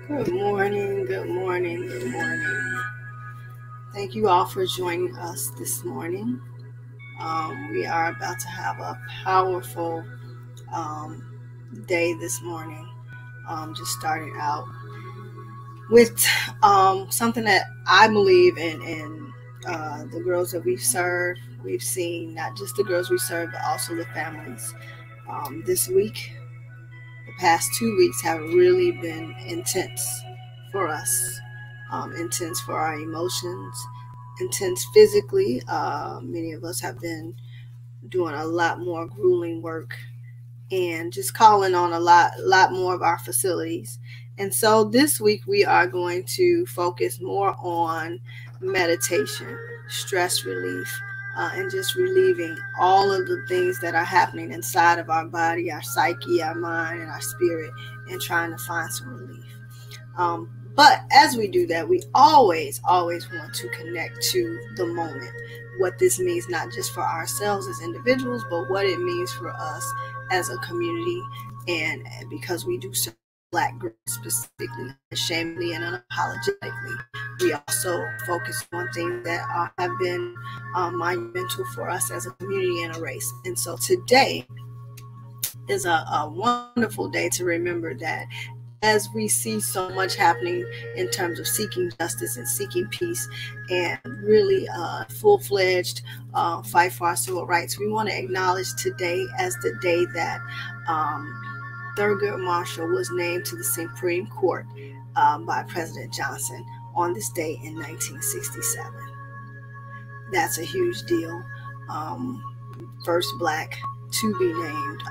Good morning, good morning, good morning. Thank you all for joining us this morning. We are about to have a powerful um, day this morning. Just starting out with something that I believe in the girls that we serve. We've seen not just the girls we serve, but also the families. This week, the past 2 weeks have really been intense for us, intense for our emotions, intense physically. Many of us have been doing a lot more grueling work and just calling on a lot more of our facilities. And so this week we are going to focus more on meditation, stress relief, and just relieving all of the things that are happening inside of our body, our psyche, our mind, and our spirit, and trying to find some relief. But as we do that, we always want to connect to the moment. What this means, not just for ourselves as individuals, but what it means for us as a community. And because we do serve Black girls specifically, ashamedly and unapologetically, we also focus on things that have been monumental for us as a community and a race. And so today is a wonderful day to remember that as we see so much happening in terms of seeking justice and seeking peace and really full-fledged fight for our civil rights, we want to acknowledge today as the day that Thurgood Marshall was named to the Supreme Court by President Johnson on this day in 1967. That's a huge deal. First Black to be named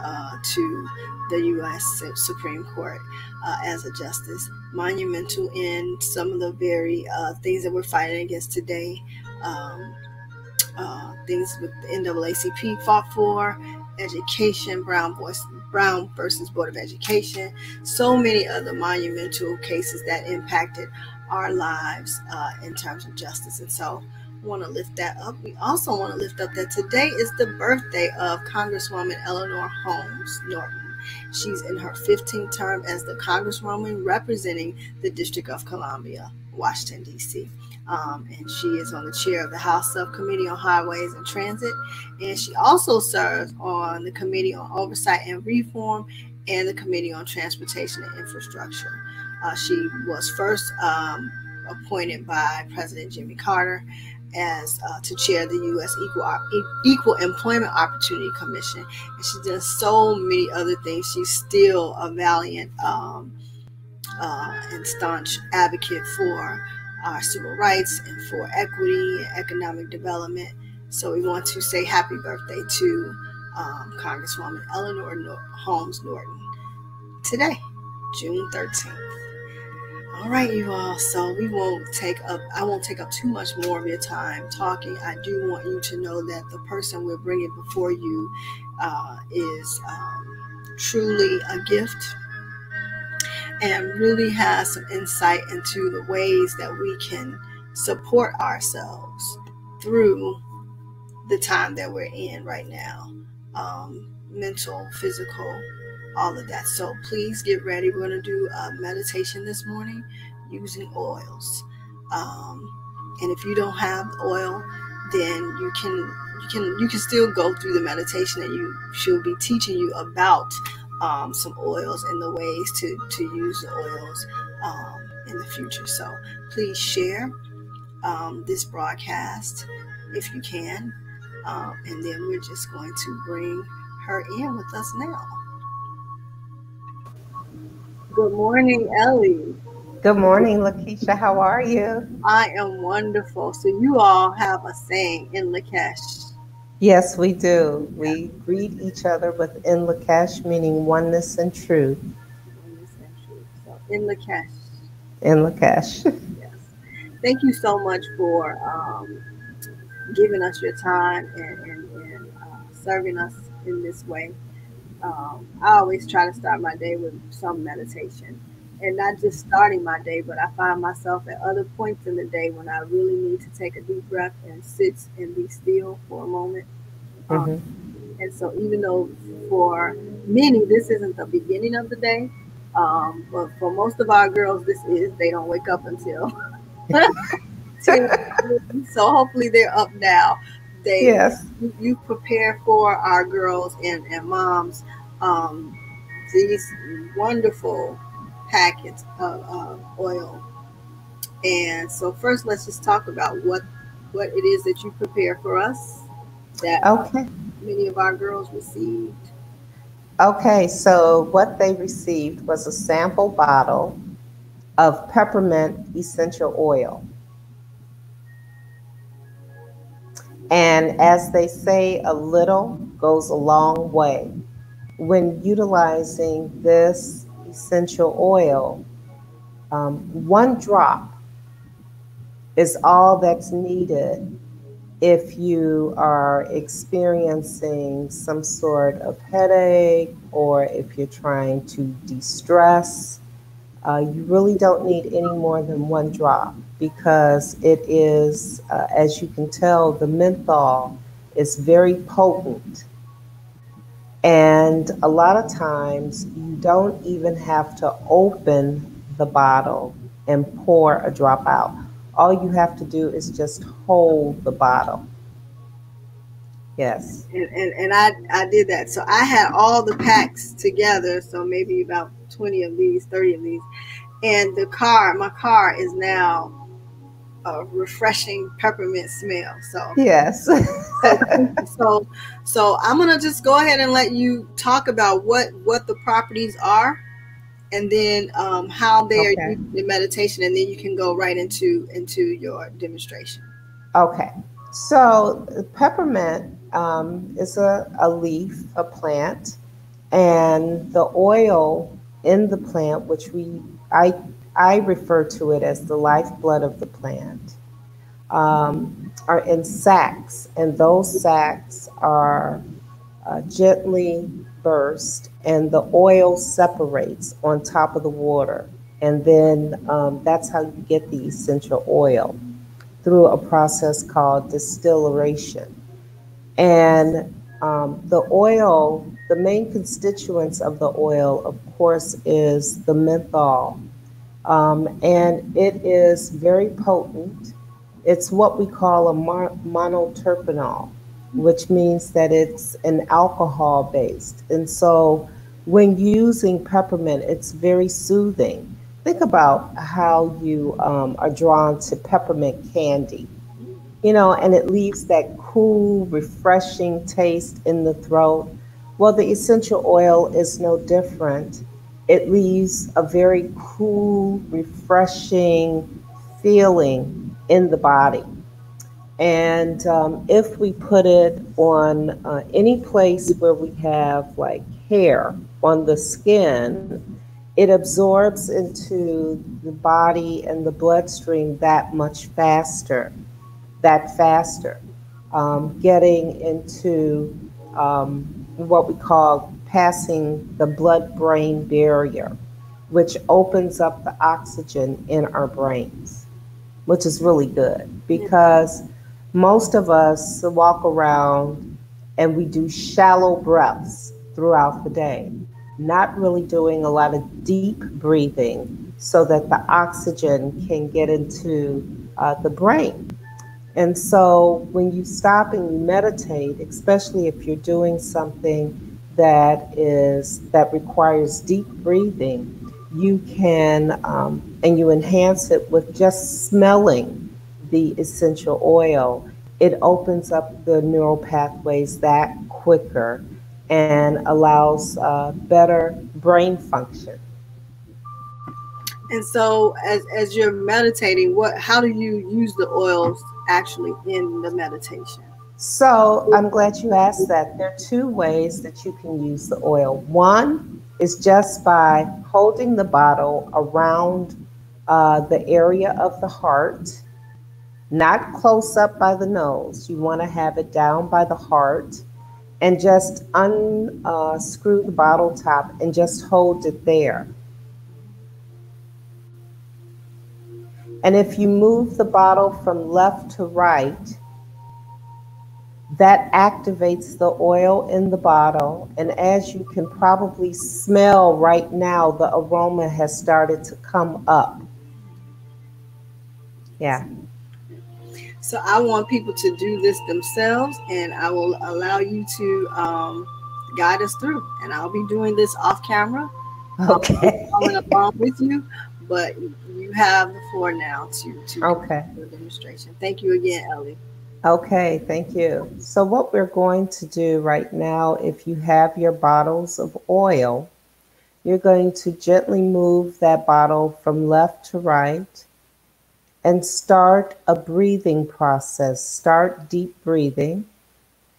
to the U.S. Supreme Court as a justice. Monumental in some of the very things that we're fighting against today. Things with the NAACP fought for, education, Brown versus Board of Education, so many other monumental cases that impacted our lives in terms of justice. And so want to lift that up. We also want to lift up that today is the birthday of Congresswoman Eleanor Holmes Norton. She's in her 15th term as the Congresswoman representing the District of Columbia, Washington, D.C. And she is on the chair of the House Subcommittee on Highways and Transit. And she also serves on the Committee on Oversight and Reform and the Committee on Transportation and Infrastructure. She was first appointed by President Jimmy Carter as to chair the U.S. Equal Employment Opportunity Commission, and she does so many other things. She's still a valiant and staunch advocate for our civil rights and for equity and economic development. So we want to say happy birthday to Congresswoman Eleanor Holmes Norton today, June 13th. All right, you all. So I won't take up too much more of your time talking. I do want you to know that the person we're bringing before you is truly a gift and really has some insight into the ways that we can support ourselves through the time that we're in right now, mental, physical, all of that. So please get ready. We're going to do a meditation this morning using oils. And if you don't have oil, then you can still go through the meditation, and she'll be teaching you about some oils and the ways to use the oils in the future. So please share this broadcast if you can. And then we're just going to bring her in with us now. Good morning, Ellie. Good morning, Lakeisha. How are you? I am wonderful. So you all have a saying in Lakesh. Yes, we do. We greet each other with in Lakesh, meaning oneness and truth. So in Lakesh. In Lakesh. Yes. Thank you so much for giving us your time and serving us in this way. I always try to start my day with some meditation, and not just starting my day, but I find myself at other points in the day when I really need to take a deep breath and sit and be still for a moment. Mm-hmm. And so even though for many this isn't the beginning of the day, But for most of our girls, this is they don't wake up until 10. So hopefully they're up now. They Yes. you prepare for our girls and moms um, these wonderful packets of oil. And so first, let's just talk about what it is that you prepare for us that Okay. many of our girls received. Okay. So what they received was a sample bottle of peppermint essential oil. And as they say, a little goes a long way. When utilizing this essential oil, 1 drop is all that's needed if you are experiencing some sort of headache or if you're trying to de stress. You really don't need any more than 1 drop because it is, as you can tell, the menthol is very potent. And a lot of times you don't even have to open the bottle and pour a drop out. All you have to do is just hold the bottle. Yes. And I did that. So I had all the packs together. So maybe about 20 of these, 30 of these. And my car is now a refreshing peppermint smell. Yes. So, so, so I'm gonna just go ahead and let you talk about what the properties are, and then how they are Okay. used in meditation, and then you can go right into your demonstration. Okay. So peppermint is a leaf, a plant, and the oil in the plant, which I I refer to it as the lifeblood of the plant, are in sacs, and those sacs are gently burst, and the oil separates on top of the water, and then that's how you get the essential oil through a process called distillation. And the oil, the main constituents of the oil, of course, is the menthol. And it is very potent. It's what we call a monoterpenol, which means that it's an alcohol based. And so when using peppermint, it's very soothing. Think about how you are drawn to peppermint candy, and it leaves that cool, refreshing taste in the throat. Well, the essential oil is no different. It leaves a very cool, refreshing feeling in the body. And if we put it on any place where we have like hair on the skin, it absorbs into the body and the bloodstream that faster, getting into what we call passing the blood brain barrier, which opens up the oxygen in our brains, which is really good because most of us walk around and we do shallow breaths throughout the day, not really doing a lot of deep breathing so that the oxygen can get into the brain. And so when you stop and you meditate, especially if you're doing something that requires deep breathing, you can and you enhance it with just smelling the essential oil. It opens up the neural pathways that quicker and allows better brain function. And so as you're meditating, what how do you use the oils actually in the meditation? So I'm glad you asked that. There are 2 ways that you can use the oil. One is just by holding the bottle around the area of the heart, not close up by the nose. You want to have it down by the heart and just unscrew the bottle top and just hold it there. And if you move the bottle from left to right, That activates the oil in the bottle. And as you can probably smell right now, the aroma has started to come up. Yeah. So I want people to do this themselves, and I will allow you to guide us through. And I'll be doing this off camera. I'll be Okay. following along with you, but you have the floor now to Okay. complete the demonstration. Thank you again, Ellie. Okay, thank you. So, what we're going to do right now, if you have your bottles of oil, you're going to gently move that bottle from left to right and start a breathing process. Start deep breathing.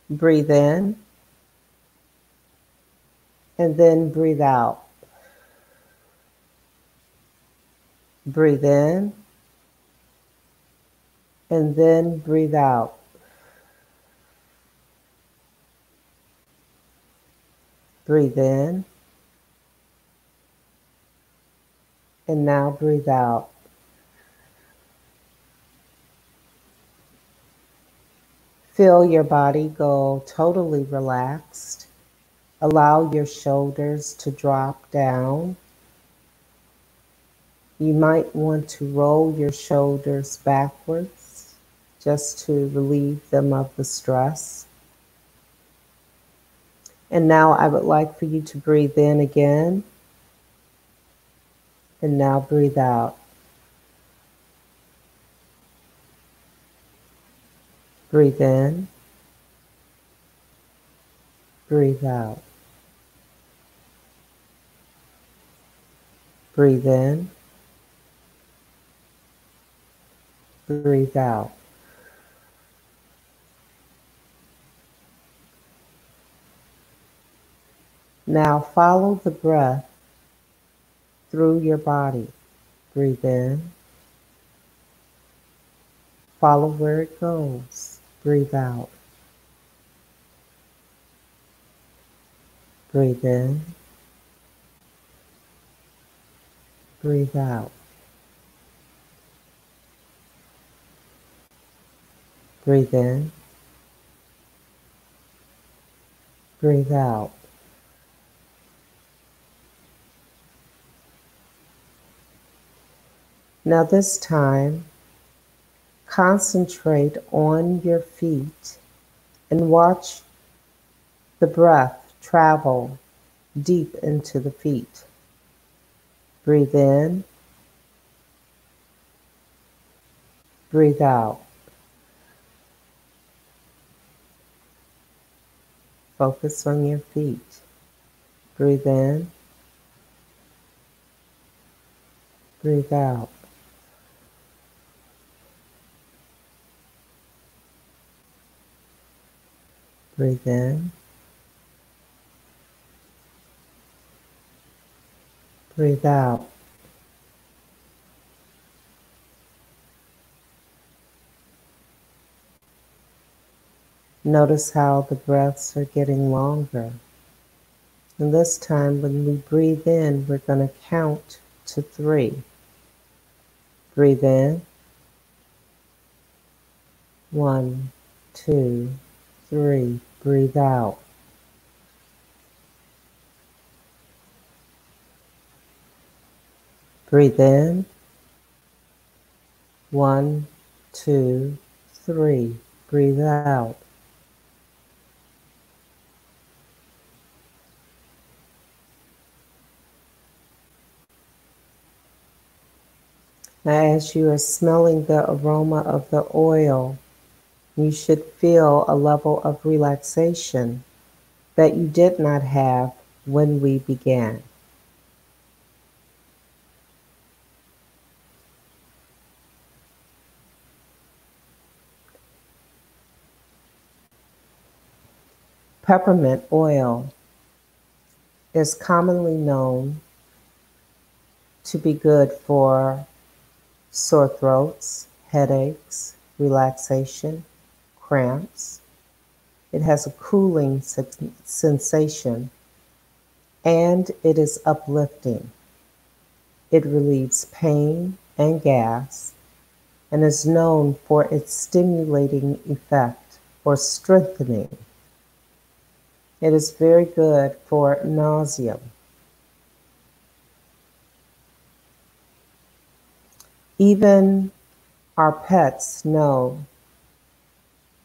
Breathe in and then breathe out. Breathe in and then breathe out. Breathe in and now breathe out. Feel your body go totally relaxed. Allow your shoulders to drop down. You might want to roll your shoulders backwards just to relieve them of the stress. And now I would like for you to breathe in again and now breathe out. Breathe in, breathe out. Breathe in, breathe out. Now follow the breath through your body. Breathe in, follow where it goes. Breathe out. Breathe in, breathe out. Breathe in, breathe out. Now, this time, concentrate on your feet and watch the breath travel deep into the feet. Breathe in, breathe out. Focus on your feet. Breathe in, breathe out. Breathe in, breathe out. Notice how the breaths are getting longer. And this time, when we breathe in, we're going to count to 3. Breathe in. 1, 2, 3. Breathe out. Breathe in. 1, 2, 3. Breathe out. Now, as you are smelling the aroma of the oil, you should feel a level of relaxation that you did not have when we began. Peppermint oil is commonly known to be good for sore throats, headaches, relaxation, cramps. It has a cooling sensation and it is uplifting. It relieves pain and gas and is known for its stimulating effect. or strengthening. It is very good for nausea. Even our pets know,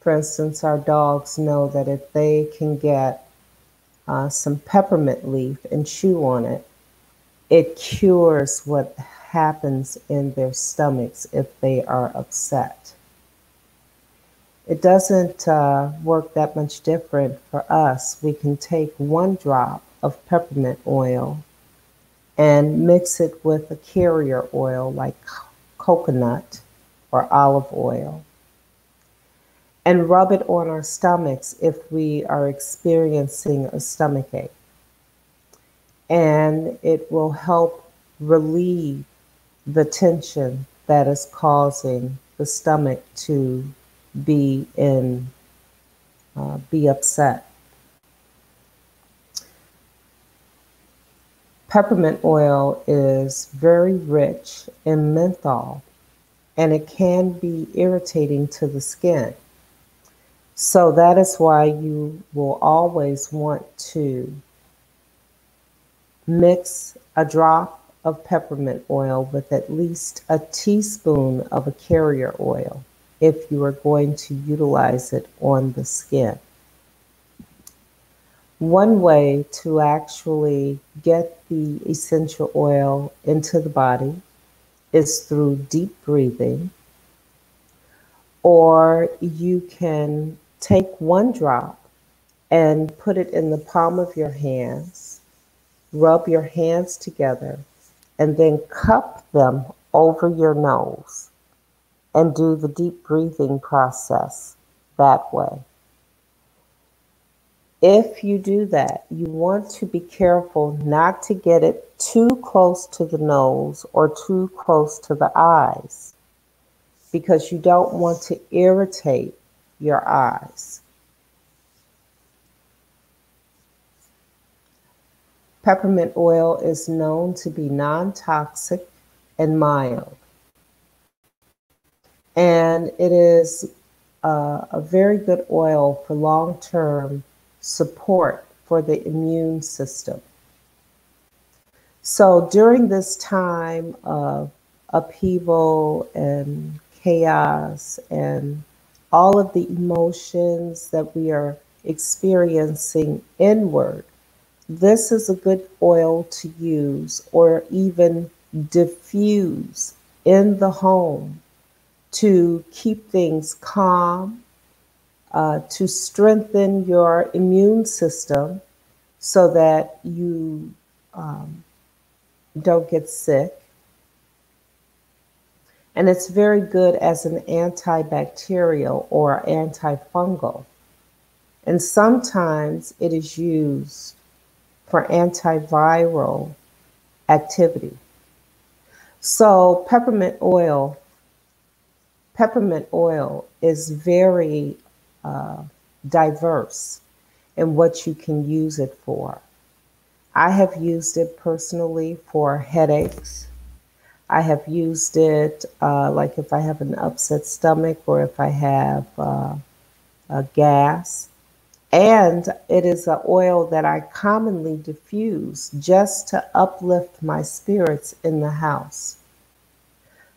for instance, our dogs know that if they can get some peppermint leaf and chew on it, it cures what happens in their stomachs if they are upset. It doesn't work that much different for us. We can take one drop of peppermint oil and mix it with a carrier oil like coconut or olive oil and rub it on our stomachs if we are experiencing a stomach ache. And it will help relieve the tension that is causing the stomach to be in be upset. Peppermint oil is very rich in menthol and it can be irritating to the skin. So that is why you will always want to mix a drop of peppermint oil with at least a teaspoon of a carrier oil if you are going to utilize it on the skin. One way to actually get the essential oil into the body is through deep breathing, or you can take one drop and put it in the palm of your hands, rub your hands together, and then cup them over your nose and do the deep breathing process that way. If you do that, you want to be careful not to get it too close to the nose or too close to the eyes because you don't want to irritate your eyes. Peppermint oil is known to be non-toxic and mild, and it is a very good oil for long-term support for the immune system. So during this time of upheaval and chaos and all of the emotions that we are experiencing inward, this is a good oil to use or even diffuse in the home to keep things calm, to strengthen your immune system so that you don't get sick. And it's very good as an antibacterial or antifungal. And sometimes it is used for antiviral activity. So peppermint oil is very diverse in what you can use it for. I have used it personally for headaches. I have used it like if I have an upset stomach or if I have a gas. And it is an oil that I commonly diffuse just to uplift my spirits in the house.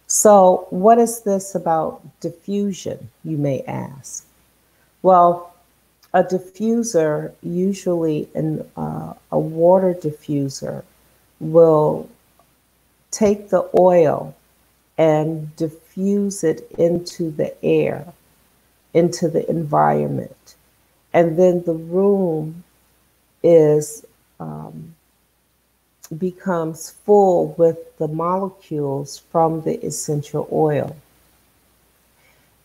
So, what is this about diffusion, you may ask? Well, a diffuser, usually a water diffuser, will take the oil and diffuse it into the air, into the environment. And then the room is becomes full with the molecules from the essential oil.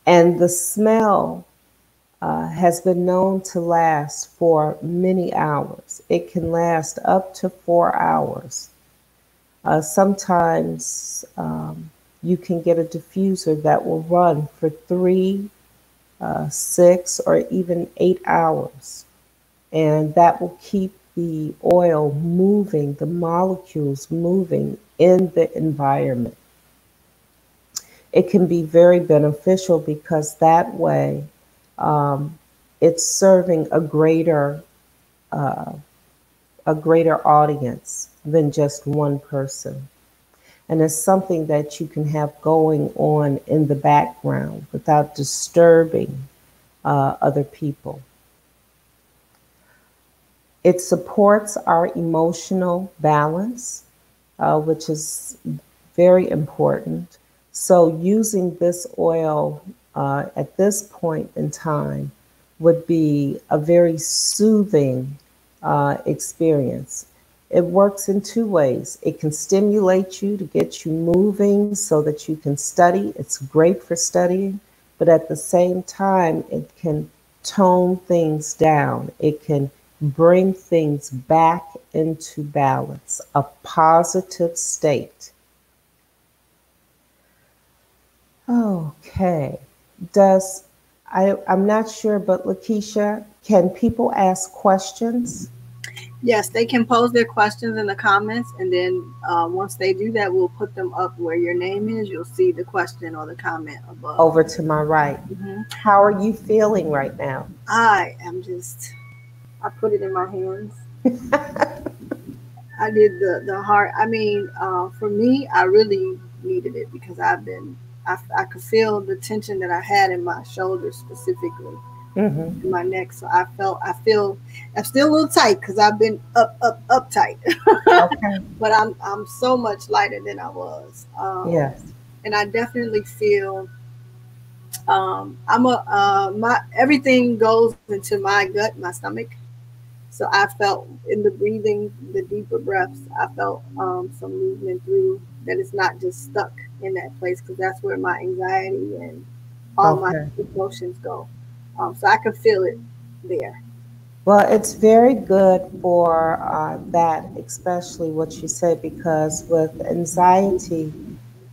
And the smell has been known to last for many hours. It can last up to 4 hours. Sometimes you can get a diffuser that will run for 3, 6, or even 8 hours. And that will keep the oil moving, the molecules moving in the environment. It can be very beneficial because that way It's serving uh, a greater audience than just one person. And it's something that you can have going on in the background without disturbing other people. It supports our emotional balance, which is very important. So, using this oil at this point in time would be a very soothing experience. It works in two ways. It can stimulate you to get you moving so that you can study. It's great for studying, but at the same time, it can tone things down. It can bring things back into balance, a positive state. Okay. Does I'm not sure, but Lakeisha, can people ask questions Yes, they can pose their questions in the comments, and then once they do that, we'll put them up where your name is. You'll see the question or the comment above. over to my right? Hmm. How are you feeling right now? I am just, I put it in my hands. I did the heart. I mean, for me, I really needed it because I could feel the tension that I had in my shoulders specifically, Hmm. in my neck. So I feel, I'm still a little tight because I've been up tight. Okay. But I'm so much lighter than I was. Yes. And I definitely feel, I'm a, my, everything goes into my gut, my stomach. So I felt in the breathing, the deeper breaths, I felt some movement through that it's not just stuck in that place because that's where my anxiety and all my Okay. emotions go. So I could feel it there. Well, it's very good for that, especially what you said, because with anxiety,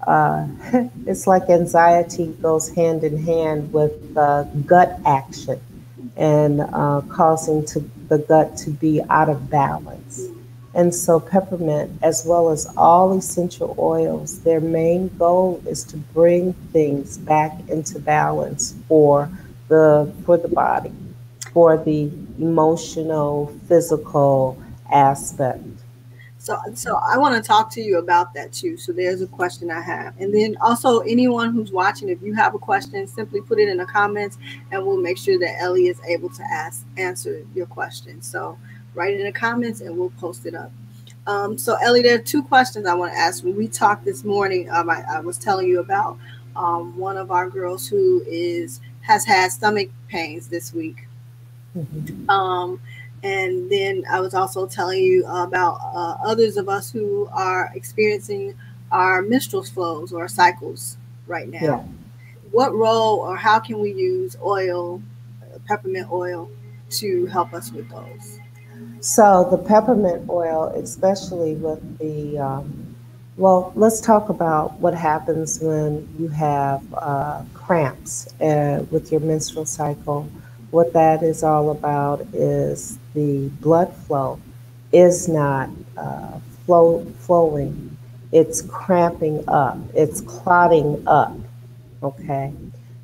uh, it's like anxiety goes hand in hand with gut action and causing the gut to be out of balance. And so, peppermint, as well as all essential oils, their main goal is to bring things back into balance for the body, for the emotional, physical aspect. So I want to talk to you about that too. So there's a question I have, and then also anyone who's watching, if you have a question, simply put it in the comments, and we'll make sure that Ellie is able to answer your question. So write it in the comments, and we'll post it up. So Ellie, there are two questions I want to ask. When we talked this morning, I was telling you about one of our girls who is has had stomach pains this week. Mhm. Um, and then I was also telling you about others of us who are experiencing our menstrual flows or cycles right now. Yeah. What role or how can we use oil, peppermint oil, to help us with those? So the peppermint oil, especially with the, well, let's talk about what happens when you have cramps with your menstrual cycle. What that is all about is the blood flow is not flowing. It's cramping up. It's clotting up. Okay.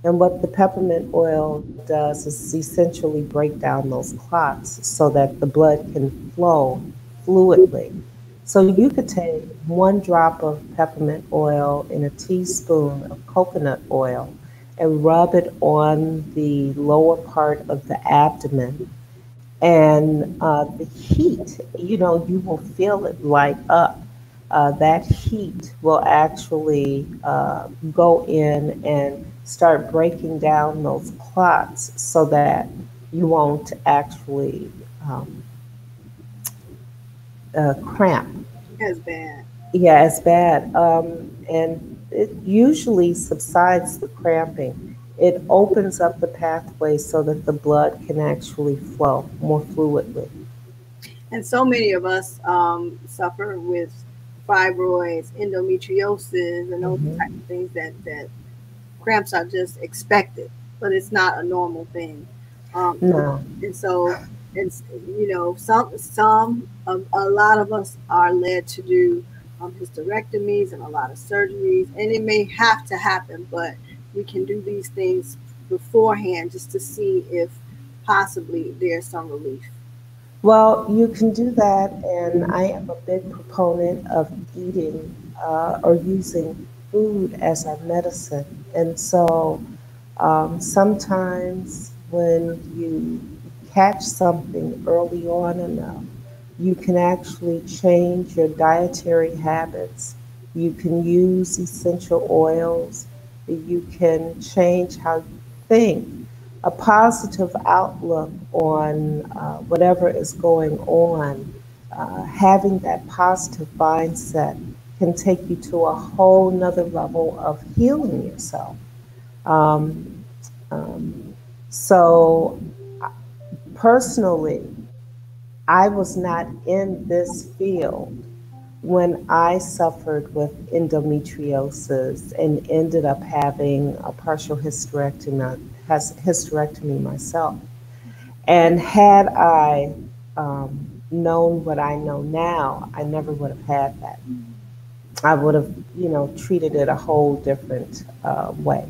And what the peppermint oil does is essentially break down those clots so that the blood can flow fluidly. So you could take 1 drop of peppermint oil in a teaspoon of coconut oil and rub it on the lower part of the abdomen. And the heat, you will feel it light up. That heat will actually go in and start breaking down those clots so that you won't actually um, cramp. As bad. Yeah, it's bad. And it usually subsides the cramping. It opens up the pathway so that the blood can actually flow more fluidly. And so many of us suffer with fibroids, endometriosis, and those type Hmm. of things that cramps are just expected, but it's not a normal thing. And, No. and so it's, a lot of us are led to do hysterectomies and a lot of surgeries, and it may have to happen, but we can do these things beforehand just to see if possibly there's some relief. Well, you can do that, and I am a big proponent of eating or using food as our medicine. And so sometimes when you catch something early on enough, you can actually change your dietary habits. You can use essential oils. You can change how you think. A positive outlook on whatever is going on, having that positive mindset can take you to a whole nother level of healing yourself. Um, um, so, personally, I was not in this field when I suffered with endometriosis and ended up having a partial hysterectomy myself. And had I known what I know now, I never would have had that. I would have, treated it a whole different way.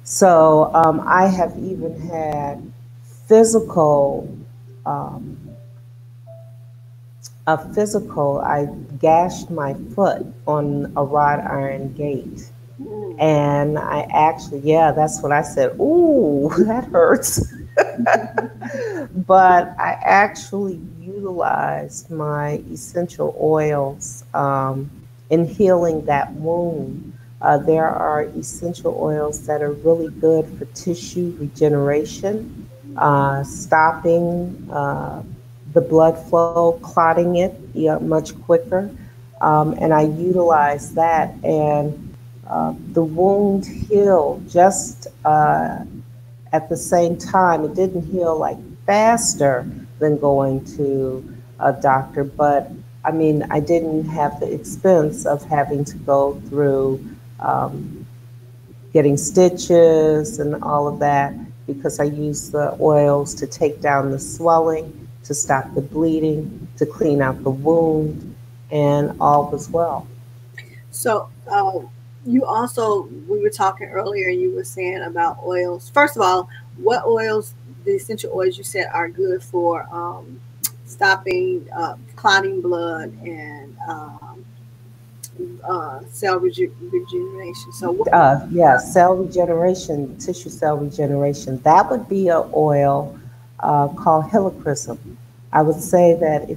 So I have even had physical, um, I gashed my foot on a wrought iron gate. Mm. And I actually, yeah, that's what I said. Ooh, that hurts. But I actually utilized my essential oils in healing that wound. There are essential oils that are really good for tissue regeneration, stopping the blood flow, clotting it, much quicker. And I utilized that, and the wound healed just at the same time. It didn't heal like faster than going to a doctor, but I mean, I didn't have the expense of having to go through um, getting stitches and all of that because I used the oils to take down the swelling, to stop the bleeding, to clean out the wound, and all was well. So, you also, we were talking earlier, you were saying about oils. First of all, what oils, the essential oils you said are good for stopping clotting blood and cell rejuvenation. So, what? Yeah, cell regeneration, tissue cell regeneration. That would be an oil called helichrysum. I would say that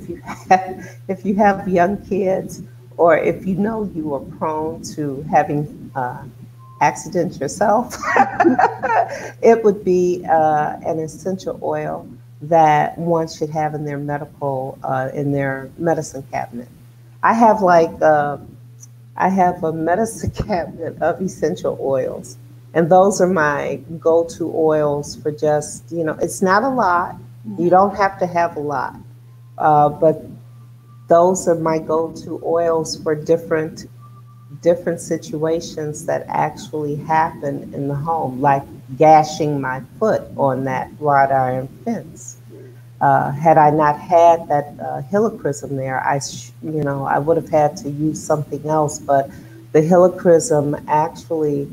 if you have young kids, or if you know you are prone to having accidents yourself, it would be an essential oil that one should have in their in their medicine cabinet. I have like I have a medicine cabinet of essential oils, and those are my go to oils for just, it's not a lot. You don't have to have a lot, but those are my go to oils for different situations that actually happen in the home, like gashing my foot on that wrought iron fence. Had I not had that helichrysum there, I would have had to use something else. But the helichrysum actually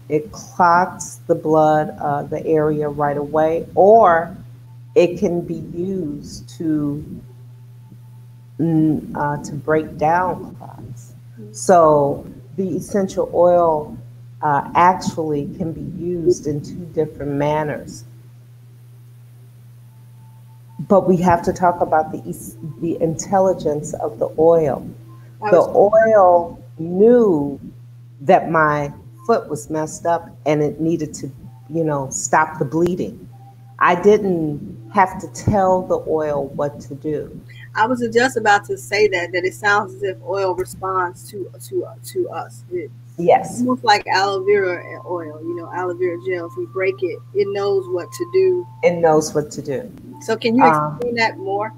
it clots the blood, the area right away, or it can be used to break down clots. So the essential oil actually can be used in two different manners. But we have to talk about the intelligence of the oil. I The was oil knew that my foot was messed up and it needed to, stop the bleeding. I didn't have to tell the oil what to do. I was just about to say that it sounds as if oil responds to us. It's Yes, almost like aloe vera oil, aloe vera gel. If we break it, it knows what to do. it knows what to do. So, can you Um, explain that more?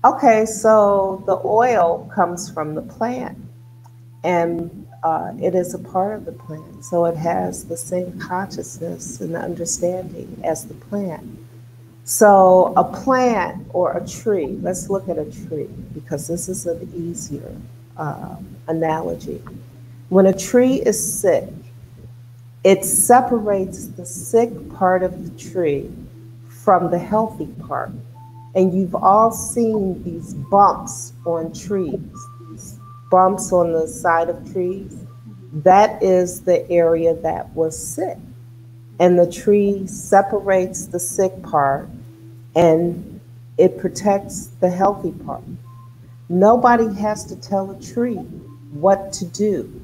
okay, so the oil comes from the plant, and it is a part of the plant. So it has the same consciousness and understanding as the plant. So a plant or a tree, let's look at a tree because this is an easier analogy. When a tree is sick, It separates the sick part of the tree from the healthy part. And you've all seen these bumps on trees, these bumps on the side of trees. That is the area that was sick. And the tree separates the sick part and it protects the healthy part. Nobody has to tell a tree what to do.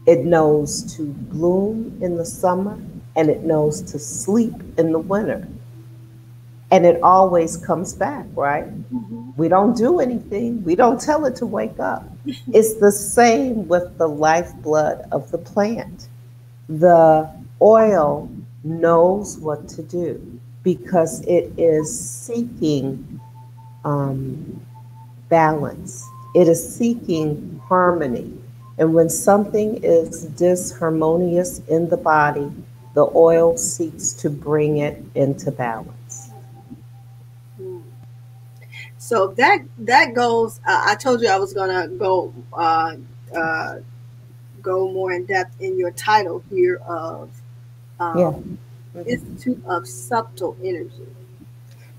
It knows to bloom in the summer and it knows to sleep in the winter. And it always comes back, right? Mhm. We don't do anything, we don't tell it to wake up. It's the same with the lifeblood of the plant. The oil knows what to do because it is seeking um, balance, it is seeking harmony. And when something is disharmonious in the body, the oil seeks to bring it into balance. Mm. So that goes. I told you I was gonna uh, go more in depth in your title here of Yeah. um, Mhm. Institute of Subtle Energy.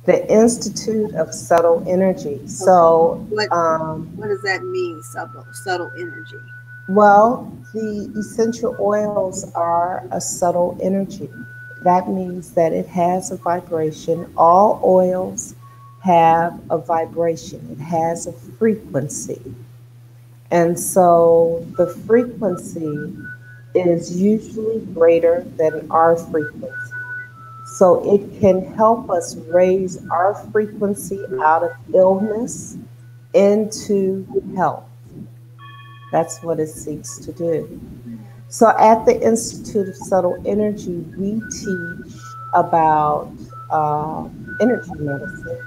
The Institute of Subtle Energy. Okay, So, what what does that mean? Subtle energy. well, the essential oils are a subtle energy. That means that it has a vibration. All oils have a vibration, it has a frequency. And so the frequency is usually greater than our frequency. So it can help us raise our frequency out of illness into health. That's what it seeks to do. So at the Institute of Subtle Energy, we teach about energy medicine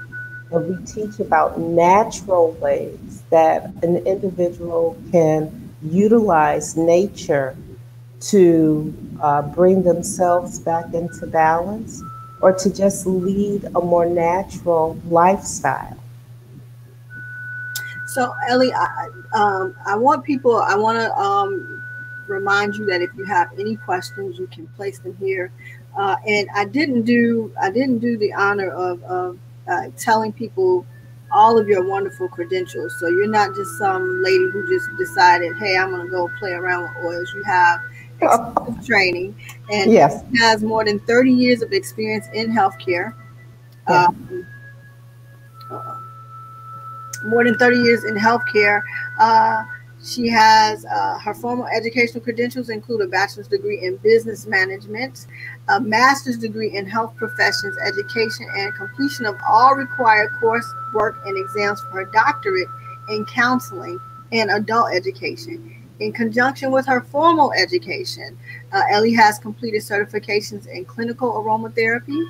and we teach about natural ways that an individual can utilize nature to bring themselves back into balance or to just lead a more natural lifestyle. So, Ellie, I want people. I want to remind you that if you have any questions, you can place them here. And I didn't do the honor of telling people all of your wonderful credentials. So you're not just some lady who just decided, hey, I'm going to go play around with oils. You have extensive training, and Yes, has more than 30 years of experience in healthcare. yeah. Um, more than 30 years in healthcare. Uh, she has her formal educational credentials include a bachelor's degree in business management, a master's degree in health professions education, and completion of all required coursework and exams for her doctorate in counseling and adult education. In conjunction with her formal education, Ellie has completed certifications in clinical aromatherapy,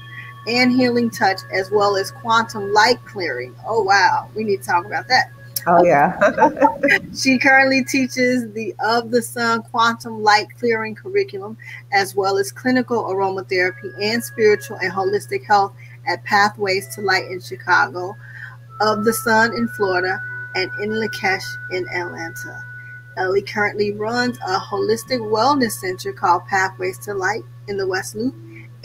and healing touch, as well as quantum light clearing. Oh, wow. We need to talk about that. Oh, yeah. She currently teaches the Of the Sun quantum light clearing curriculum, as well as clinical aromatherapy and spiritual and holistic health at Pathways to Light in Chicago, Of the Sun in Florida, and in Lakesh in Atlanta. Ellie currently runs a holistic wellness center called Pathways to Light in the West Loop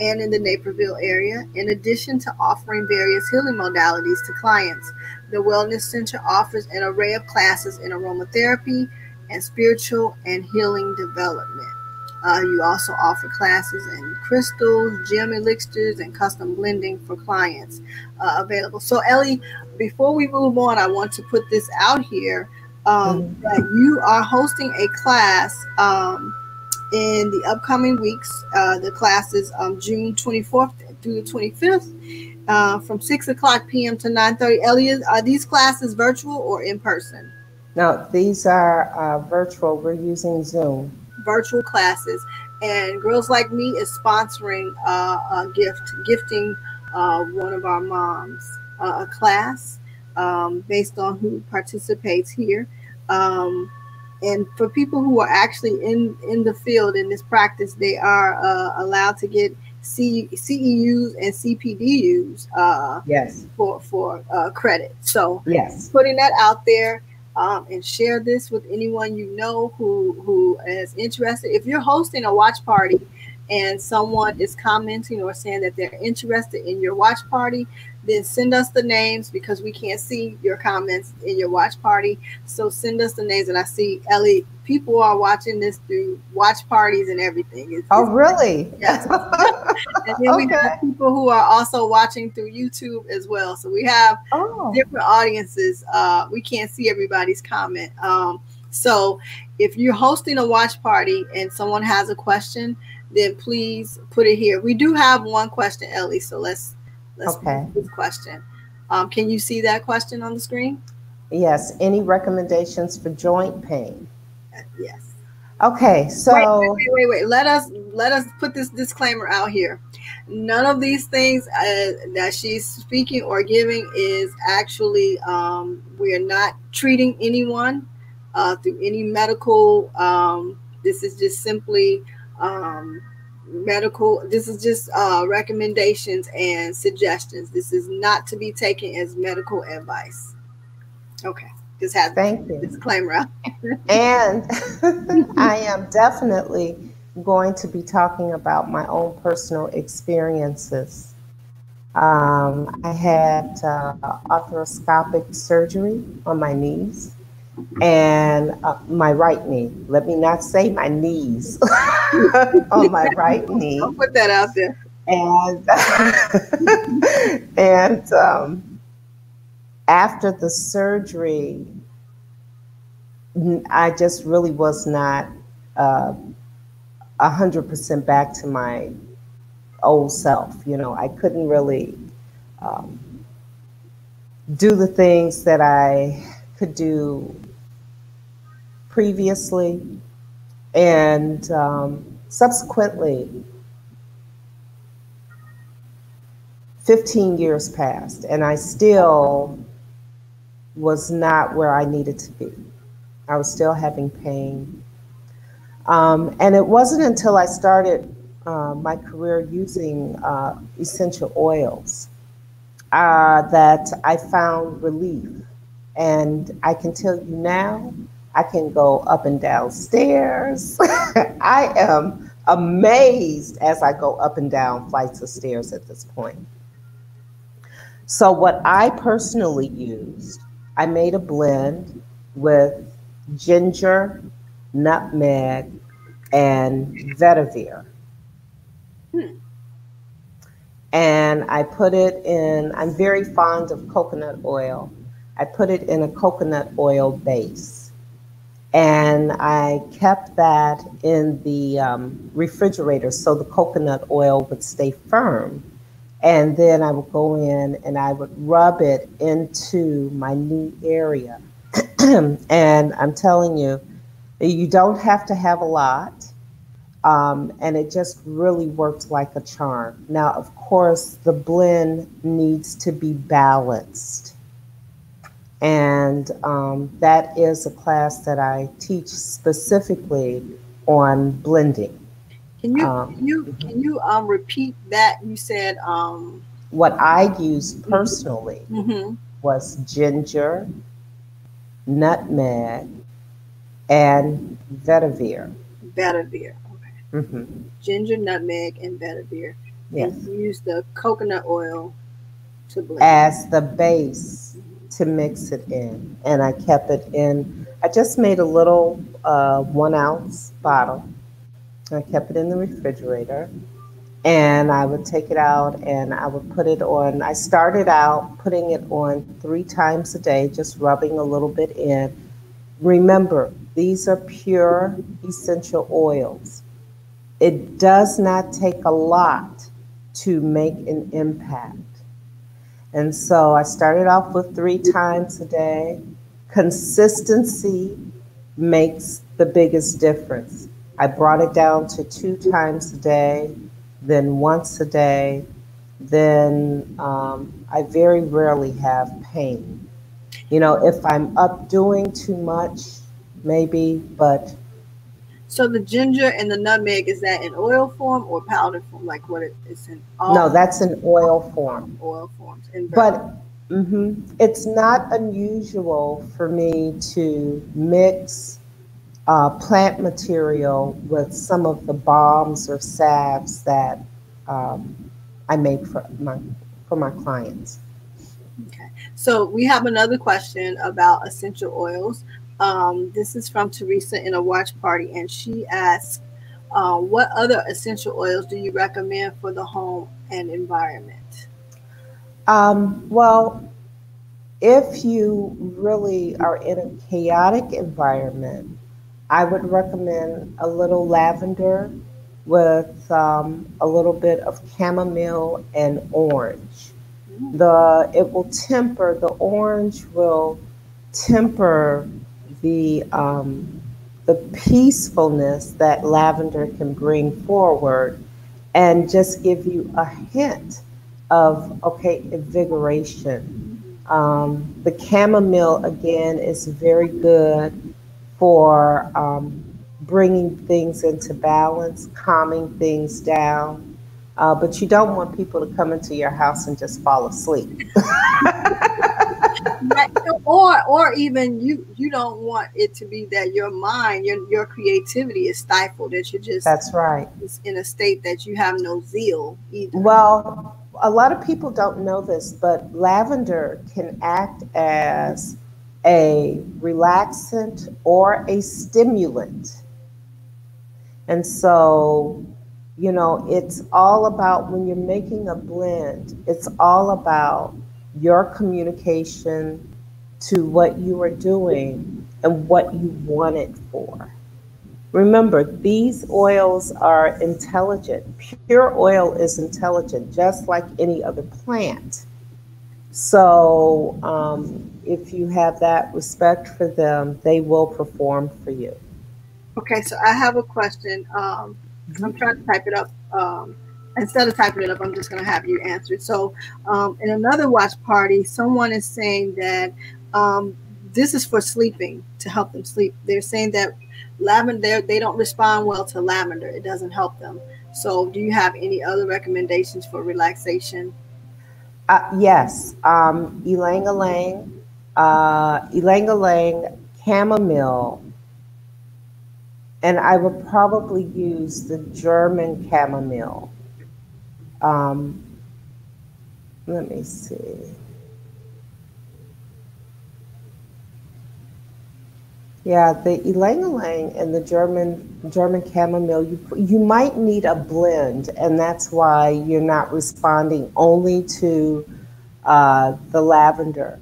and in the Naperville area, in addition to offering various healing modalities to clients. The Wellness Center offers an array of classes in aromatherapy and spiritual and healing development. You also offer classes in crystals, gem elixirs, and custom blending for clients available. So, Ellie, before we move on, I want to put this out here Mhm. that you are hosting a class in the upcoming weeks. The class is June 24th through the 25th from 6 o'clock p.m. to 9:30. Elliot, are these classes virtual or in person? Now, these are virtual. We're using Zoom. Virtual classes. And Girls Like Me is sponsoring a gifting one of our moms a class based on who participates here. Um, and for people who are actually in the field in this practice, they are allowed to get CEUs and CPDUs Yes, for credit. So yes. putting that out there, and share this with anyone you know who is interested. If you're hosting a watch party, and someone is commenting or saying that they're interested in your watch party, then send us the names because we can't see your comments in your watch party. So send us the names. And I see Ellie, people are watching this through watch parties and everything. Oh, It's really? yes. And then we have Okay. people who are also watching through YouTube as well. So we have Oh, different audiences. We can't see everybody's comment. So if you're hosting a watch party and someone has a question, then please put it here. We do have one question, Ellie. So let's move okay. this question. Can you see that question on the screen? Yes. Any recommendations for joint pain? Yes. Okay. Wait, wait, So, wait, wait, wait. Let us put this disclaimer out here. None of these things that she's speaking or giving is actually. We are not treating anyone through any medical. This is just simply um, medical. This is just recommendations and suggestions. This is not to be taken as medical advice. Okay, just have to put thank the you. disclaimer out. And I am definitely going to be talking about my own personal experiences. I had arthroscopic surgery on my knees and my right knee. Let me not say my knees on my right Don't knee. put that out there. And and after the surgery, I just really was not 100% back to my old self. You know, I couldn't really um, do the things that I could do previously. And subsequently, 15 years passed, and I still was not where I needed to be. I was still having pain. And it wasn't until I started my career using essential oils that I found relief. And I can tell you now, I can go up and down stairs. I am amazed as I go up and down flights of stairs at this point. So, what I personally used, I made a blend with ginger, nutmeg, and vetiver. Hmm. And I put it in, I'm very fond of coconut oil. I put it in a coconut oil base. And I kept that in the refrigerator so the coconut oil would stay firm. And then I would go in and I would rub it into my knee area. And I'm telling you, you don't have to have a lot. And it just really worked like a charm. Now, of course, the blend needs to be balanced. And that is a class that I teach specifically on blending. Can you can Um, you can you repeat that? You said what I used personally mm-hmm. was ginger, nutmeg, and vetiver. Vetiver. Okay. Hmm. Ginger, nutmeg, and vetiver, and Yes, you use the coconut oil to blend. as the base to mix it in. And I kept it in, I just made a little 1 ounce bottle. I kept it in the refrigerator and I would take it out and I would put it on. I started out putting it on 3 times a day, just rubbing a little bit in. Remember, these are pure essential oils. It does not take a lot to make an impact. And so I started off with 3 times a day. Consistency makes the biggest difference. I brought it down to 2 times a day, then once a day. Then I very rarely have pain. You know, if I'm up doing too much, maybe, but So the ginger and the nutmeg, is that in oil form or powder form? Like what it's in no, all that's in oil form. oil forms in vetiver. But it's not unusual for me to mix plant material with some of the balms or salves that um, I make for my clients. Okay. So we have another question about essential oils. This is from Teresa in a watch party, and she asks, "What other essential oils do you recommend for the home and environment?" Well, if you really are in a chaotic environment, I would recommend a little lavender with a little bit of chamomile and orange. Mm, It will temper, the orange will temper the peacefulness that lavender can bring forward and just give you a hint of, okay, invigoration. The chamomile, again, is very good for bringing things into balance, calming things down. But you don't want people to come into your house and just fall asleep. right. Or even you don't want it to be that your mind, your creativity is stifled, that you're just That's right. in a state that you have no zeal either. Well, a lot of people don't know this, but lavender can act as a relaxant or a stimulant. And so, it's all about when you're making a blend, it's all about your communication to what you are doing and what you want it for. Remember, these oils are intelligent. Pure oil is intelligent, just like any other plant. So, if you have that respect for them, they will perform for you. Okay, so I have a question. I'm trying to type it up. Instead of typing it up, I'm just going to have you answer it. So, in another watch party, someone is saying that um, this is for sleeping to help them sleep. They're saying that lavender, they don't respond well to lavender. It doesn't help them. So, do you have any other recommendations for relaxation? Yes, ylang ylang, chamomile, and I would probably use the German chamomile. Um, Let me see. Yeah, the ylang ylang and the German chamomile. You might need a blend, and that's why you're not responding only to the lavender.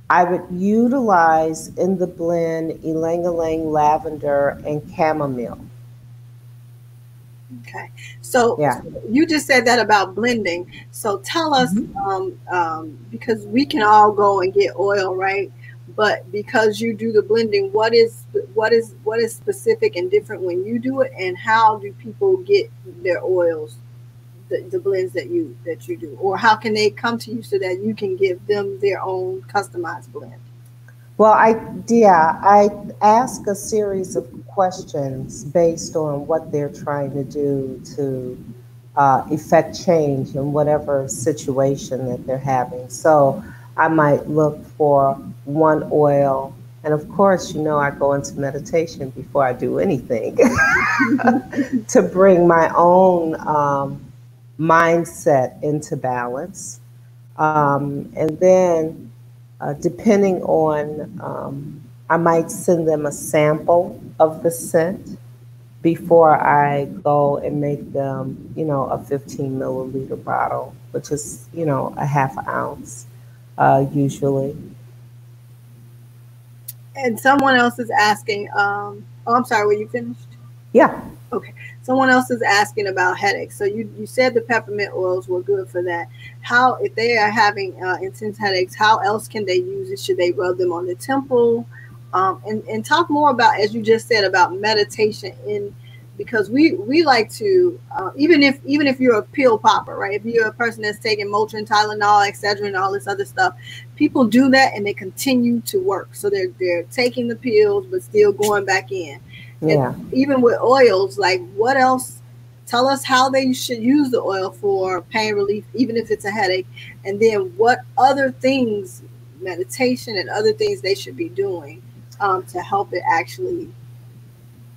I would utilize in the blend ylang ylang, lavender, and chamomile. Okay. So Yeah. you just said that about blending. So tell us, Mhm. because we can all go and get oil, right? But because you do the blending, what is specific and different when you do it, and how do people get their oils, the blends that you do, or how can they come to you so that you can give them their own customized blend? Well, I ask a series of questions based on what they're trying to do to effect change in whatever situation that they're having. So I might look for one oil, and of course, I go into meditation before I do anything to bring my own mindset into balance. And then, depending on, I might send them a sample of the scent before I go and make them, a 15 milliliter bottle, which is, a half ounce usually. And someone else is asking, oh, I'm sorry, were you finished? Yeah. Okay. Someone else is asking about headaches. So you said the peppermint oils were good for that. How, if they are having intense headaches, how else can they use it? Should they rub them on the temple? And talk more about, as you just said, about meditation in, because we like to, even if you're a pill popper, right? If you're a person that's taking Motrin, Tylenol, Excedrin, and all this other stuff, people do that and they continue to work. So they're taking the pills but still going back in. And Yeah. even with oils, like what else? Tell us how they should use the oil for pain relief, even if it's a headache. And then what other things, meditation and other things they should be doing to help it actually.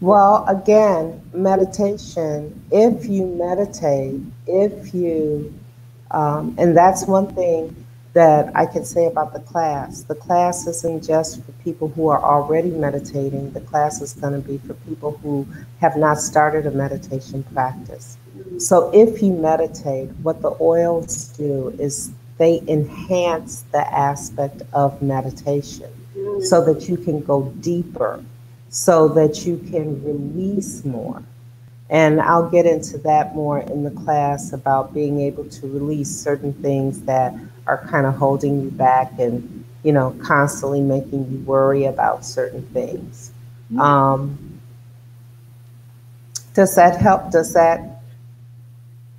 Well, again, meditation, if you meditate, if you and that's one thing that I can say about the class. The class isn't just for people who are already meditating. The class is going to be for people who have not started a meditation practice. So if you meditate, what the oils do is they enhance the aspect of meditation so Mm, that you can go deeper, so that you can release more. And I'll get into that more in the class about being able to release certain things that are kind of holding you back and, constantly making you worry about certain things. mm. Um, does that help? Does that?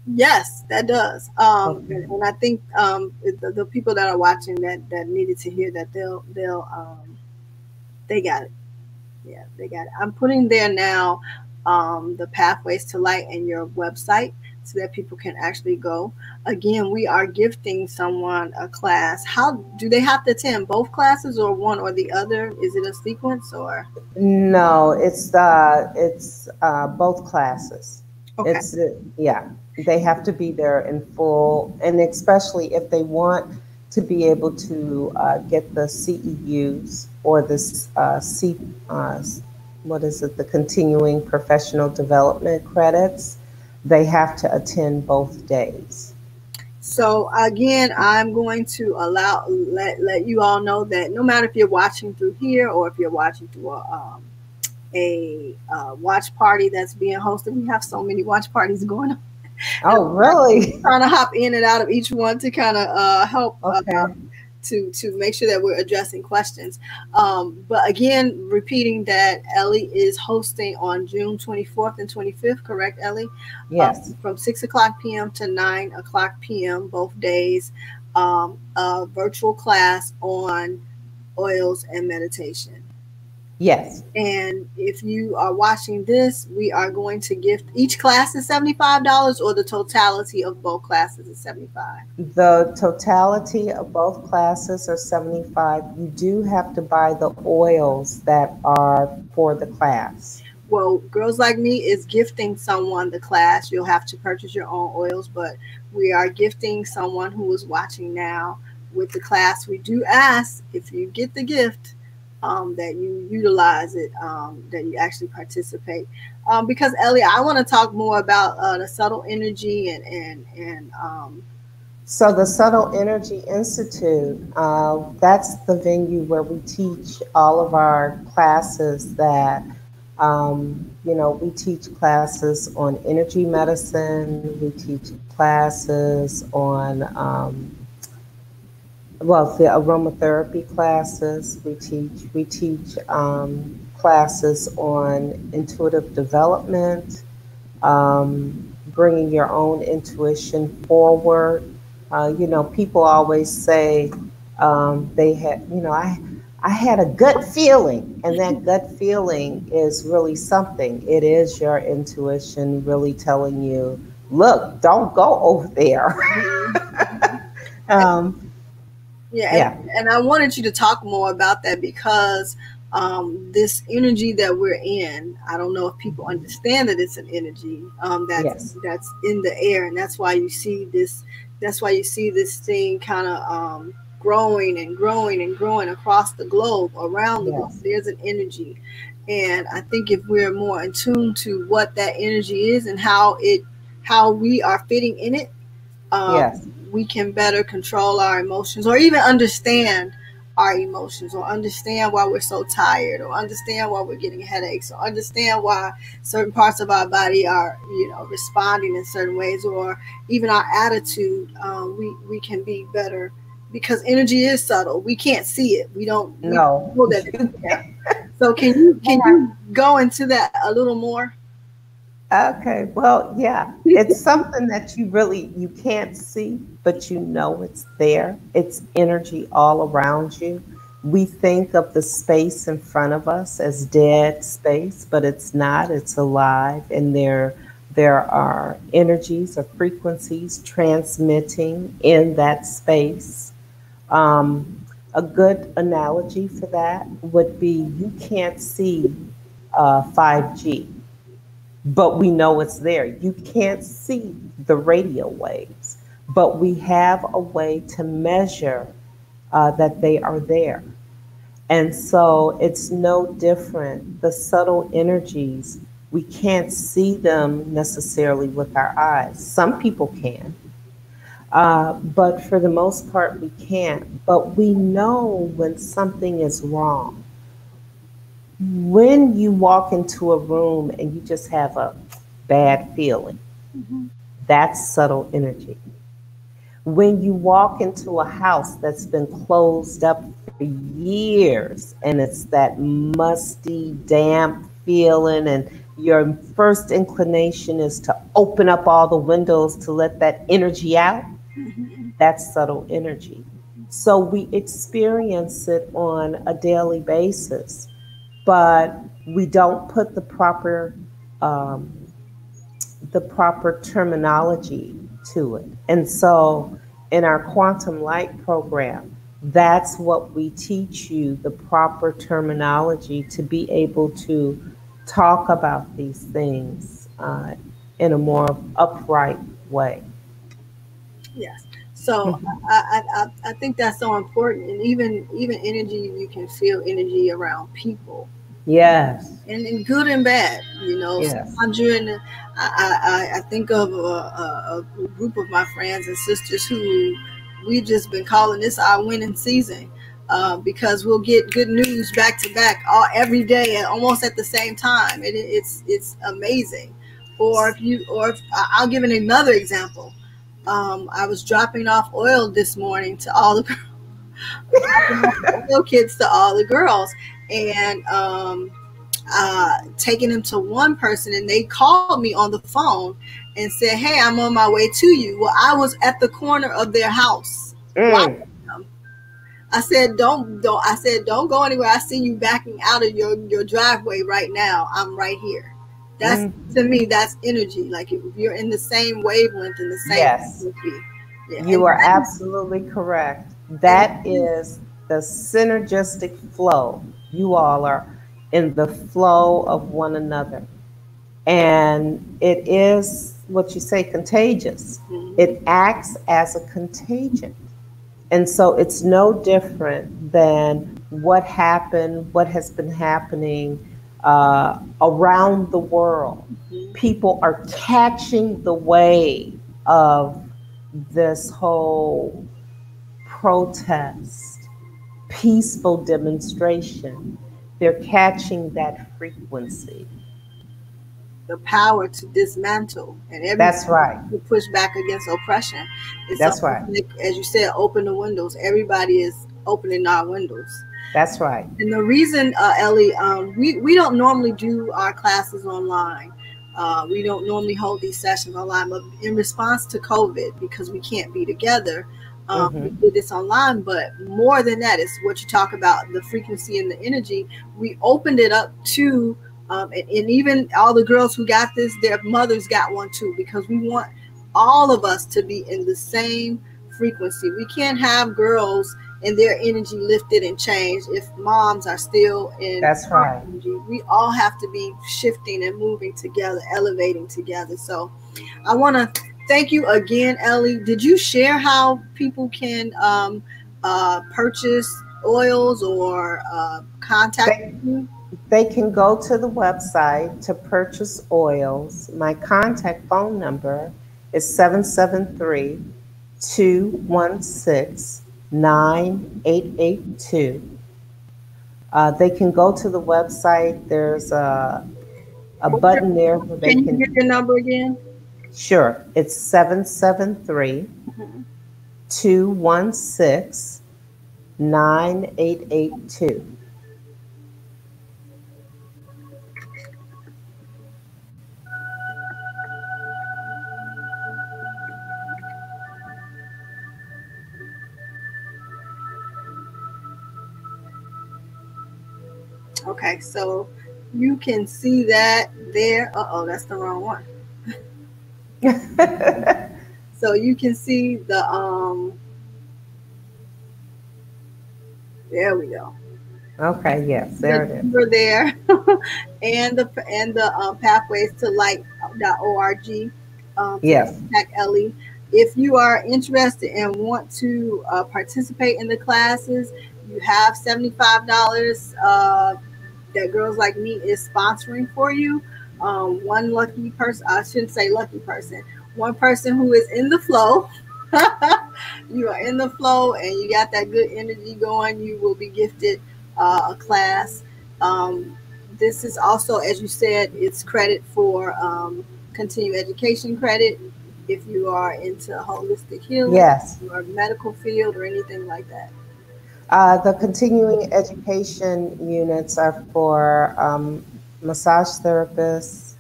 Yes, that does. Okay. And I think the people that are watching that needed to hear that they'll they got it. Yeah, they got it. I'm putting there now the pathways to light and your website so that people can actually go. Again, we are gifting someone a class. How do they have to attend both classes or one or the other? Is it a sequence or No, it's both classes. okay? Yeah, they have to be there in full, and especially if they want to be able to get the CEUs or this uh, what is it, the continuing professional development credits, they have to attend both days. So again, I'm going to let you all know that no matter if you're watching through here or if you're watching through a watch party that's being hosted, we have so many watch parties going on, and Oh, really? trying to hop in and out of each one to kind of help Okay. to make sure that we're addressing questions. But again, repeating that Ellie is hosting on June 24th and 25th, correct, Ellie? Yes. From 6 o'clock p.m. to 9 o'clock p.m. both days, a virtual class on oils and meditation. Yes. And if you are watching this, we are going to gift each class is $75 or the totality of both classes is 75. The totality of both classes are 75. You do have to buy the oils that are for the class. Well, Girls Like Me is gifting someone the class. You'll have to purchase your own oils, but we are gifting someone who is watching now with the class. We do ask if you get the gift that you utilize it, that you actually participate. Because Ellie, I want to talk more about the subtle energy and So, the Subtle Energy Institute, that's the venue where we teach all of our classes that, we teach classes on energy medicine, we teach classes on well, the aromatherapy classes we teach classes on intuitive development, bringing your own intuition forward. People always say they had, I had a gut feeling, and that gut feeling is really something. It is your intuition really telling you, look, don't go over there. um, yeah, yeah, and I wanted you to talk more about that because this energy that we're in, I don't know if people mhm, understand that it's an energy yes, that's in the air, and that's why you see this. That's why you see this thing kind of growing and growing and growing across the globe, around the globe. yes, There's an energy, and I think if we're more in tune to what that energy is and how we are fitting in it, yes, we can better control our emotions or even understand our emotions or understand why we're so tired or understand why we're getting headaches or understand why certain parts of our body are responding in certain ways or even our attitude. We can be better because energy is subtle. We can't see it. We don't no. know that it's there. So can you go into that a little more? Okay, well, yeah, it's something that you can't see, but you know it's there. It's energy all around you. We think of the space in front of us as dead space, but it's not. It's alive, and there are energies or frequencies transmitting in that space. Um, a good analogy for that would be you can't see 5G, but we know it's there. You can't see the radio waves, but we have a way to measure that they are there. And so it's no different. The subtle energies, we can't see them necessarily with our eyes. Some people can, but for the most part, we can't. But we know when something is wrong. When you walk into a room and you just have a bad feeling, Mhm. that's subtle energy. When you walk into a house that's been closed up for years and it's that musty, damp feeling, and your first inclination is to open up all the windows to let that energy out, Mhm. that's subtle energy. So we experience it on a daily basis, but we don't put um, the proper terminology to it. And so in our quantum light program, that's what we teach you, the proper terminology to be able to talk about these things in a more upright way. Yes. So I think that's so important, and even energy, you can feel energy around people, Yes, and good and bad. yes. Sometimes you're in. I think of a group of my friends and sisters who we've just been calling this our winning season. Because we'll get good news back to back all every day and almost at the same time. It's amazing. I'll give another example. I was dropping off oil this morning to all the dropping off oil kits to all the girls, and taking them to one person, and they called me on the phone and said, "Hey, I'm on my way to you." Well, I was at the corner of their house Mm, watching them. I said, don't. I said, don't go anywhere. I see you backing out of your driveway right now. I'm right here. That's mm. to me. That's energy. Like if you're in the same wavelength, in the same Yes, frequency. Yeah, you are absolutely correct. and That is the synergistic flow. You all are in the flow of one another. And it is what you say, contagious. mhm, It acts as a contagion. And so it's no different than what happened, what has been happening around the world. mhm. People are catching the wave of this whole protest, peaceful demonstration. They're catching that frequency. The power to dismantle and everybody That's right. to push back against oppression. It's That's almost right. like, as you said, open the windows. Everybody is opening our windows. That's right. And the reason, Ellie, we don't normally do our classes online. We don't normally hold these sessions online, but in response to COVID, because we can't be together, we Hmm. did this online. But more than that, is what you talk about, the frequency and the energy. We opened it up to, and even all the girls who got this, their mothers got one too, because we want all of us to be in the same frequency. We can't have girls and their energy lifted and changed if moms are still in That's our right. energy. We all have to be shifting and moving together, elevating together. So I want to thank you again, Ellie. Did you share how people can purchase oils or contact They, you? they can go to the website to purchase oils. My contact phone number is 773 216 9882. They can go to the website. There's a button there where they Can you give can, your number again? sure, it's 773 Mhm. 216 9882. Okay, so you can see that there. That's the wrong one. So you can see the there we go. Okay, yes, The there it is. number there, and the pathways to light.org to Yes, contact Ellie. If you are interested and want to participate in the classes, you have $75 that Girls Like Me is sponsoring for you. One lucky person, I shouldn't say lucky person, one person who is in the flow. You are in the flow and you got that good energy going, you will be gifted a class. Um, this is also, as you said, it's credit for continuing education credit if you are into holistic healing yes. or medical field or anything like that. The continuing education units are for massage therapists,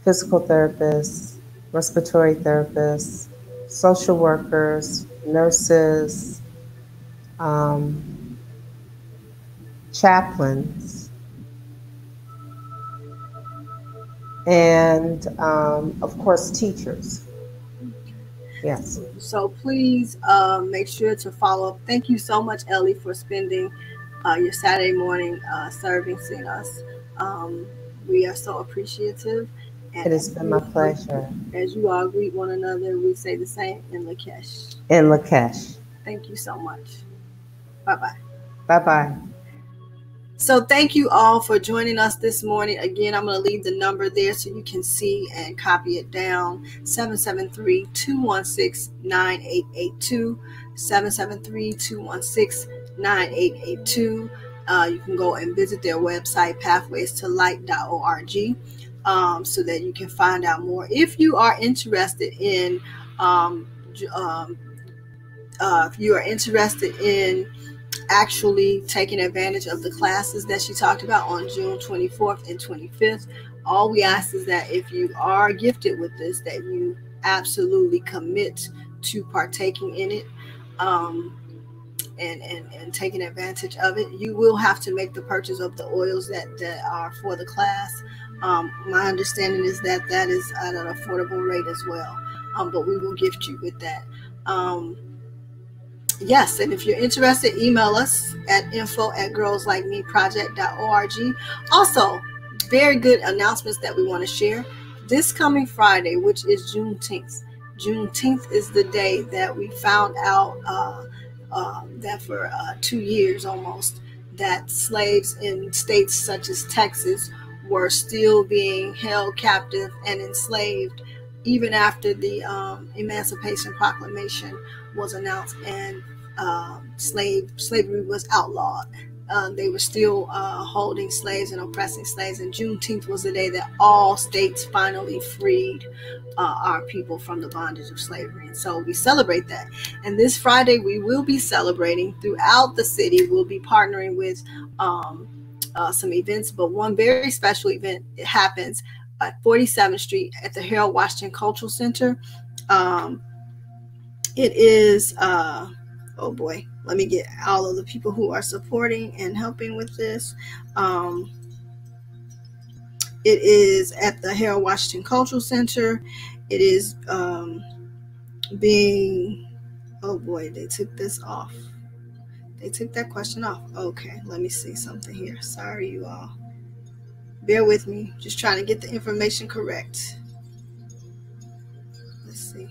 physical therapists, respiratory therapists, social workers, nurses, um, chaplains, and of course, teachers. Yes, So please make sure to follow up. Thank you so much, Ellie, for spending your Saturday morning servicing us. Um, we are so appreciative. And it has been my pleasure. as you all greet one another, we say the same in Lakesh. And Lakesh. Thank you so much. Bye bye. Bye bye. So thank you all for joining us this morning. Again, I'm going to leave the number there so you can see and copy it down. 773-216-9882. 773-216-9882. You can go and visit their website, pathways-to-light.org, so that you can find out more. If you are interested in, if you are interested in actually taking advantage of the classes that she talked about on June 24th and 25th. All we ask is that if you are gifted with this, that you absolutely commit to partaking in it, um, and taking advantage of it. You will have to make the purchase of the oils that are for the class. My understanding is that that is at an affordable rate as well, but we will gift you with that. Yes, and if you're interested, email us at info@girlslikemeproject.org. Also, very good announcements that we want to share. This coming Friday, which is Juneteenth. Juneteenth is the day that we found out that for 2 years almost, that slaves in states such as Texas were still being held captive and enslaved even after the Emancipation Proclamation was announced and slavery was outlawed. They were still holding slaves and oppressing slaves, and Juneteenth was the day that all states finally freed our people from the bondage of slavery. And so we celebrate that. And this Friday, we will be celebrating throughout the city. We'll be partnering with some events, but one very special event, it happens at 47th Street at the Harold Washington Cultural Center. Um, it is, oh boy, let me get all of the people who are supporting and helping with this. It is at the Harold Washington Cultural Center. It is being, oh boy, they took this off. They took that question off. Okay, let me see something here. Sorry, you all. Bear with me. Just trying to get the information correct. Let's see.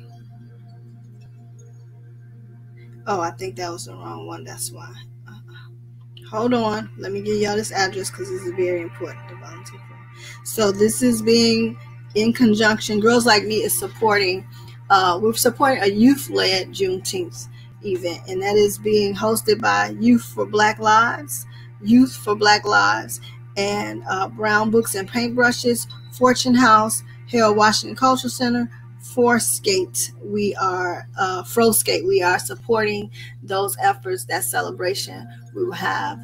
Oh, I think that was the wrong one. That's why. Hold on. Let me give y'all this address because this is very important. The volunteer form. So this is being in conjunction. Girls Like Me is supporting. We're supporting a youth-led Juneteenth event, and that is being hosted by Youth for Black Lives, Youth for Black Lives, and Brown Books and Paintbrushes, Fortune House, Harold Washington Cultural Center, Skate. We are Skate. We are supporting those efforts, that celebration. We will have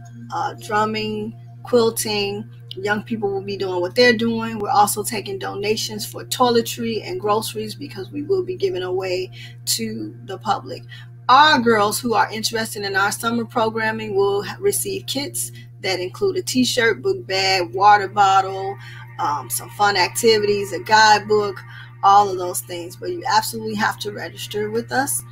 drumming, quilting. Young people will be doing what they're doing. We're also taking donations for toiletry and groceries because we will be giving away to the public. Our girls who are interested in our summer programming will receive kits that include a t-shirt, book bag, water bottle, some fun activities, a guidebook, all of those things. But you absolutely have to register with us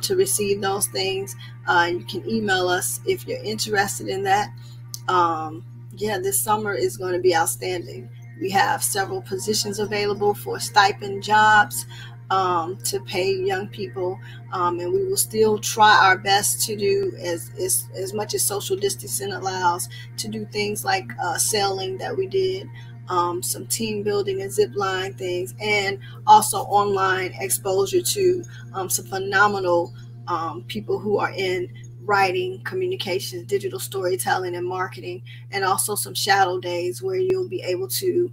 to receive those things. You can email us if you're interested in that. Yeah, this summer is going to be outstanding. We have several positions available for stipend jobs to pay young people, and we will still try our best to do as much as social distancing allows to do things like sailing that we did, some team building and zip line things, and also online exposure to some phenomenal people who are in writing, communications, digital storytelling, and marketing, and also some shadow days where you'll be able to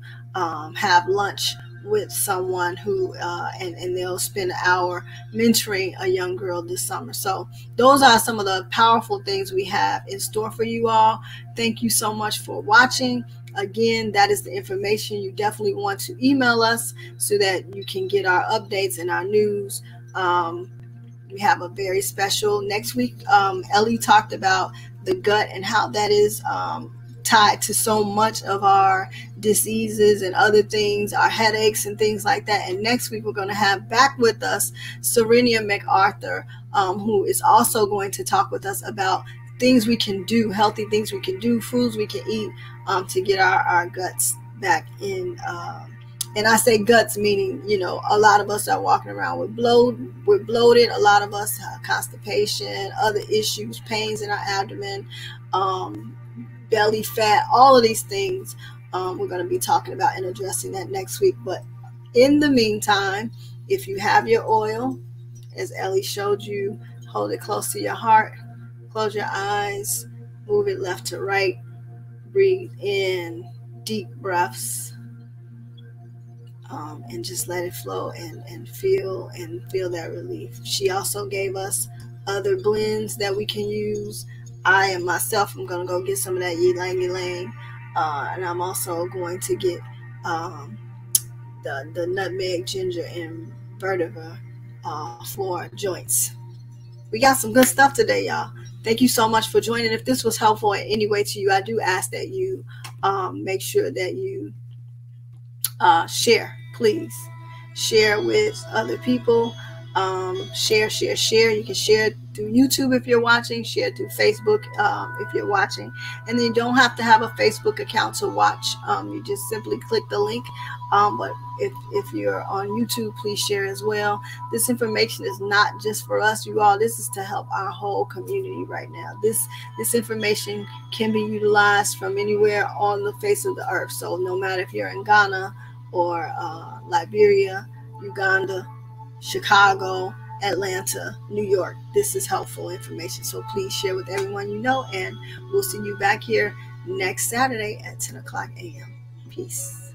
have lunch with someone who and they'll spend an hour mentoring a young girl this summer. So those are some of the powerful things we have in store for you all. Thank you so much for watching. Again, that is the information. You definitely want to email us so that you can get our updates and our news. We have a very special next week. Ellie talked about the gut and how that is tied to so much of our diseases and other things, our headaches and things like that. And next week we're going to have back with us Serenia MacArthur, who is also going to talk with us about things we can do, healthy things we can do, foods we can eat to get our guts back in. And I say guts meaning, a lot of us are walking around with we're bloated. A lot of us have constipation, other issues, pains in our abdomen, belly fat, all of these things. We're going to be talking about and addressing that next week. But in the meantime, if you have your oil, as Ellie showed you, hold it close to your heart, close your eyes, move it left to right, breathe in deep breaths. And just let it flow and feel that relief. She also gave us other blends that we can use. I am myself, I'm going to go get some of that ylang ylang, and I'm also going to get the nutmeg, ginger, and vetiver for joints. We got some good stuff today, y'all. Thank you so much for joining. If this was helpful in any way to you, I do ask that you make sure that you share, please. Share with other people. Share. You can share through YouTube if you're watching, share through Facebook if you're watching. And then you don't have to have a Facebook account to watch. You just simply click the link. But if you're on YouTube, please share as well. This information is not just for us, you all. This is to help our whole community right now. This information can be utilized from anywhere on the face of the earth. So no matter if you're in Ghana or Liberia, Uganda, Chicago, Atlanta, New York, this is helpful information. So please share with everyone you know, and we'll see you back here next Saturday at 10 o'clock a.m. Peace.